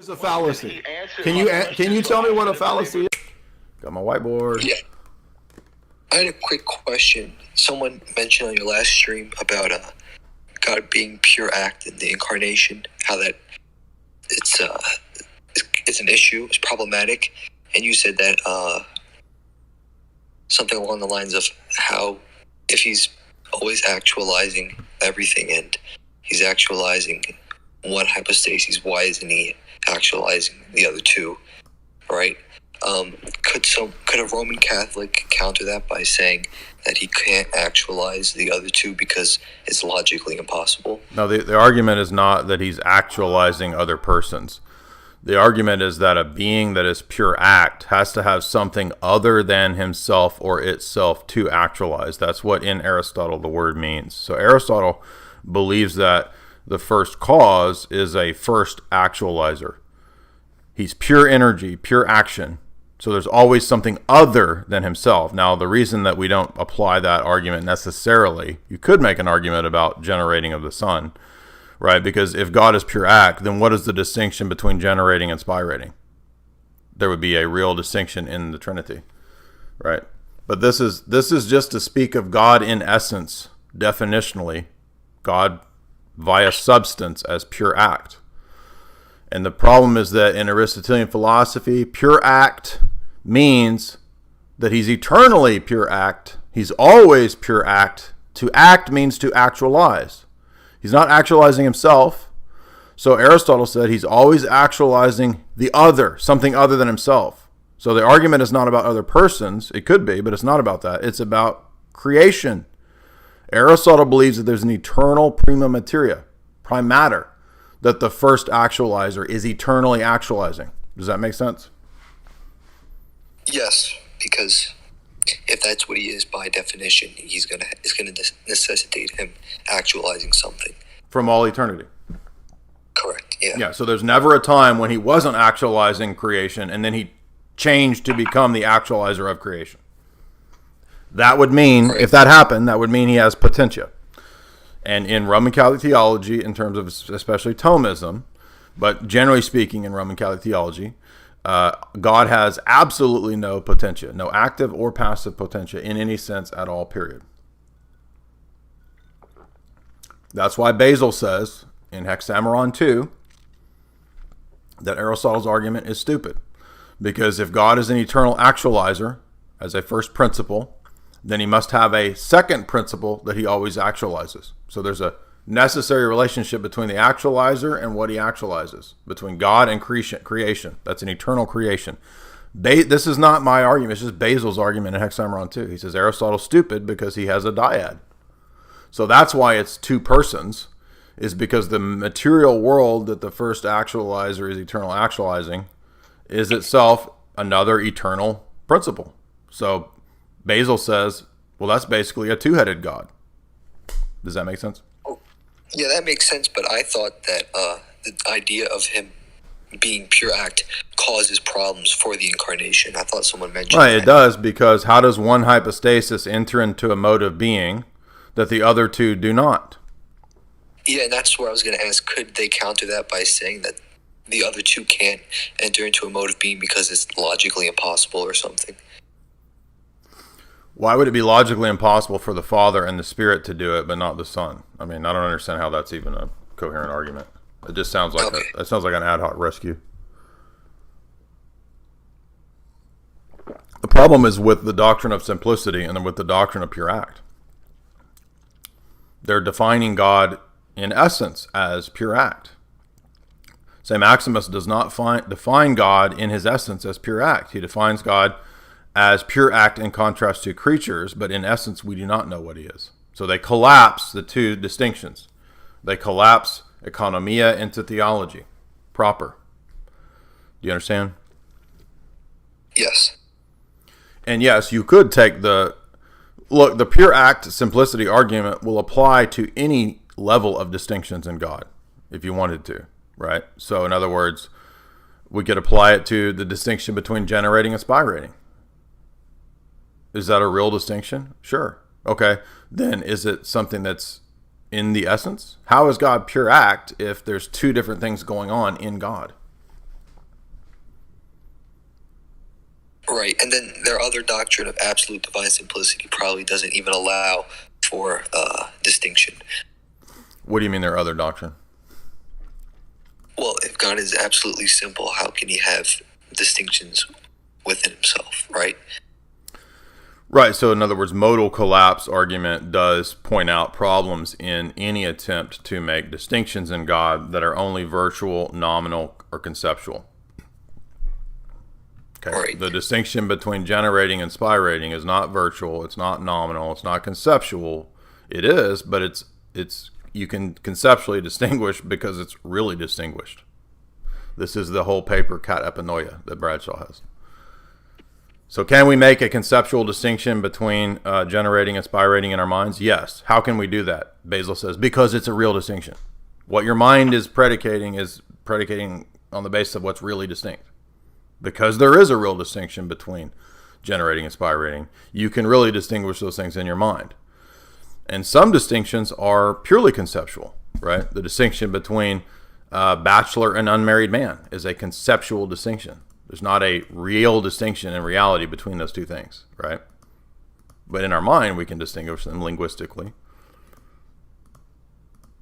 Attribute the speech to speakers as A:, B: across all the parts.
A: It's a fallacy. Can you tell me what a fallacy is? Got my whiteboard.
B: Yeah. I had a quick question. Someone mentioned on your last stream about God being pure act in the incarnation, how that it's an issue, it's problematic, and you said that something along the lines of how if he's always actualizing everything and he's actualizing one hypostasis, why isn't he actualizing the other two, right? Could a Roman Catholic counter that by saying that he can't actualize the other two because it's logically impossible?
A: No, the argument is not that he's actualizing other persons. The argument is that a being that is pure act has to have something other than himself or itself to actualize. That's what in Aristotle the word means. So Aristotle believes that the first cause is a first actualizer. He's pure energy, pure action. So there's always something other than himself. Now, the reason that we don't apply that argument necessarily, you could make an argument about generating of the sun, right? Because if God is pure act, then what is the distinction between generating and spirating? There would be a real distinction in the Trinity, right? But this is just to speak of God in essence, definitionally, God via substance as pure act. And the problem is that in Aristotelian philosophy, pure act means that he's eternally pure act. He's always pure act. To act means to actualize. He's not actualizing himself. So Aristotle said he's always actualizing the other, something other than himself. So the argument is not about other persons. It could be, but it's not about that. It's about creation. Aristotle believes that there's an eternal prima materia, prime matter, that the first actualizer is eternally actualizing. Does that make sense?
B: Yes, because if that's what he is by definition, it's going to necessitate him actualizing something
A: from all eternity.
B: Correct. Yeah.
A: Yeah. So there's never a time when he wasn't actualizing creation, and then he changed to become the actualizer of creation. That would mean, right, if that happened, that would mean he has potentia. And in Roman Catholic theology, in terms of especially Thomism, but generally speaking in Roman Catholic theology, God has absolutely no potentia, no active or passive potentia in any sense at all, period. That's why Basil says in Hexameron 2 that Aristotle's argument is stupid. Because if God is an eternal actualizer as a first principle, then he must have a second principle that he always actualizes. So there's a necessary relationship between the actualizer and what he actualizes, between God and creation. That's an eternal creation. This is not my argument. It's just Basil's argument in Hexameron 2. He says Aristotle's stupid because he has a dyad. So that's why it's two persons, is because the material world that the first actualizer is eternal actualizing is itself another eternal principle. So Basil says, well, that's basically a two-headed God. Does that make sense?
B: Yeah, that makes sense, but I thought that the idea of him being pure act causes problems for the incarnation. I thought someone mentioned
A: right,
B: that.
A: It does, because how does one hypostasis enter into a mode of being that the other two do not?
B: Yeah, and that's where I was going to ask, could they counter that by saying that the other two can't enter into a mode of being because it's logically impossible or something?
A: Why would it be logically impossible for the Father and the Spirit to do it, but not the Son? I mean, I don't understand how that's even a coherent argument. It just sounds like it sounds like an ad hoc rescue. The problem is with the doctrine of simplicity and then with the doctrine of pure act. They're defining God in essence as pure act. St. Maximus does not define God in his essence as pure act. He defines God as pure act in contrast to creatures, but in essence we do not know what he is. So they collapse the two distinctions. They collapse economia into theology proper. Do you understand?
B: Yes.
A: And yes, you could take the pure act simplicity argument will apply to any level of distinctions in God if you wanted to, right? So in other words, we could apply it to the distinction between generating and spirating. Is that a real distinction? Sure. Okay. Then is it something that's in the essence? How is God pure act if there's two different things going on in God?
B: Right, and then their other doctrine of absolute divine simplicity probably doesn't even allow for distinction.
A: What do you mean their other doctrine?
B: Well, if God is absolutely simple, how can he have distinctions within himself, right?
A: Right. So, in other words, modal collapse argument does point out problems in any attempt to make distinctions in God that are only virtual, nominal, or conceptual. Okay.
B: Right.
A: The distinction between generating and spirating is not virtual. It's not nominal. It's not conceptual. It is, but it's you can conceptually distinguish because it's really distinguished. This is the whole paper cat epinoia that Bradshaw has. So can we make a conceptual distinction between generating and spirating in our minds? Yes. How can we do that? Basil says, because it's a real distinction. What your mind is predicating on the basis of what's really distinct. Because there is a real distinction between generating and spirating, you can really distinguish those things in your mind. And some distinctions are purely conceptual, right? The distinction between bachelor and unmarried man is a conceptual distinction. There's not a real distinction in reality between those two things, right? But in our mind, we can distinguish them linguistically.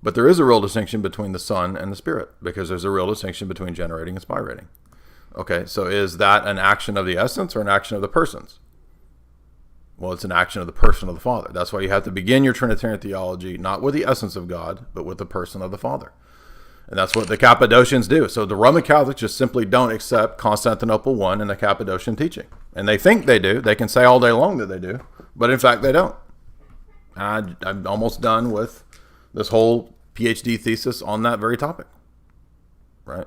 A: But there is a real distinction between the Son and the Spirit, because there's a real distinction between generating and spirating. Okay, so is that an action of the essence or an action of the persons? Well, it's an action of the person of the Father. That's why you have to begin your Trinitarian theology not with the essence of God, but with the person of the Father. And that's what the Cappadocians do. So the Roman Catholics just simply don't accept Constantinople I and the Cappadocian teaching. And they think they do. They can say all day long that they do. But in fact, they don't. I'm almost done with this whole PhD thesis on that very topic. Right?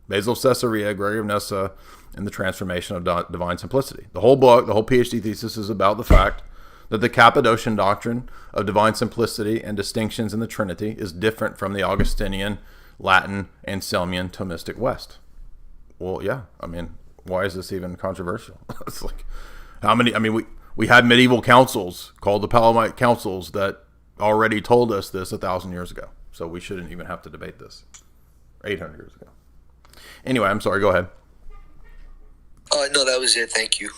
A: Basil of Caesarea, Gregory of Nyssa, and the transformation of divine simplicity. The whole book, the whole PhD thesis is about the fact that the Cappadocian doctrine of divine simplicity and distinctions in the Trinity is different from the Augustinian, Latin, Anselmian, Thomistic West. Well, yeah. I mean, why is this even controversial? It's like, how many? I mean, we had medieval councils called the Palamite councils that already told us this 1,000 years ago. So we shouldn't even have to debate this 800 years ago. Anyway, I'm sorry. Go ahead.
B: No, that was it. Thank you.